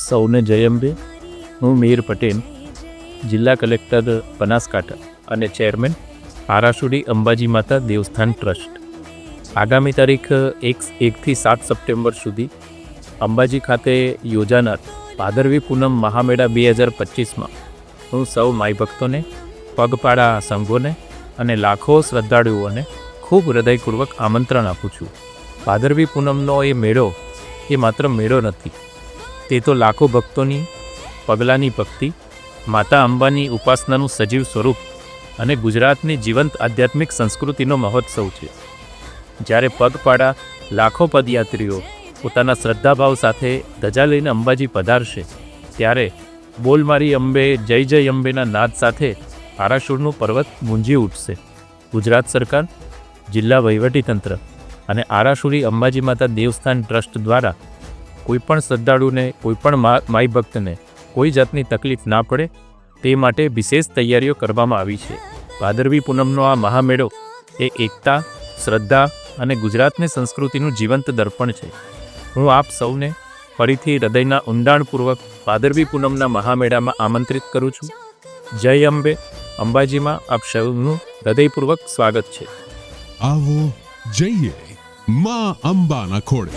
સૌને જય અંબે. હું મિહિર પટેલ, જિલ્લા કલેક્ટર બનાસકાંઠા અને ચેરમેન આરાસુરી અંબાજી માતા દેવસ્થાન ટ્રસ્ટ. આગામી તારીખ 1થી 7 સપ્ટેમ્બર સુધી અંબાજી ખાતે યોજાનાર ભાદરવી પૂનમ મહામેળા 2025માં હું સૌ માઈ ભક્તોને, પગપાળા સંઘોને અને લાખો શ્રદ્ધાળુઓને ખૂબ હૃદયપૂર્વક આમંત્રણ આપું છું. ભાદરવી પૂનમનો એ મેળો એ માત્ર મેળો નથી, તે તો લાખો ભક્તોની પગલાંની ભક્તિ, માતા અંબાની ઉપાસનાનું સજીવ સ્વરૂપ અને ગુજરાતની જીવંત આધ્યાત્મિક સંસ્કૃતિનો મહોત્સવ છે. જ્યારે પગપાળા લાખો પદયાત્રીઓ પોતાના શ્રદ્ધાભાવ સાથે ધજા લઈને અંબાજી પધારશે, ત્યારે બોલ મારી અંબે, જય જય અંબેના નાદ સાથે આરાસુરનું પર્વત ગુંજી ઉઠશે. ગુજરાત સરકાર, જિલ્લા વહીવટીતંત્ર અને આરાસુરી અંબાજી માતા દેવસ્થાન ટ્રસ્ટ દ્વારા કોઈપણ શ્રદ્ધાળુને, કોઈપણ માઈ ભક્તને કોઈ જાતની તકલીફ ના પડે તે માટે વિશેષ તૈયારીઓ કરવામાં આવી છે. ભાદરવી પૂનમનો આ મહામેળો એ એકતા, શ્રદ્ધા અને ગુજરાતની સંસ્કૃતિનું જીવંત દર્પણ છે. હું આપ સૌને ફરીથી હૃદયના ઊંડાણપૂર્વક ભાદરવી પૂનમના મહામેળામાં આમંત્રિત કરું છું. જય અંબે. અંબાજીમાં આપ સૌનું હૃદયપૂર્વક સ્વાગત છે. આવો જઈએ માં અંબાના ખોળે.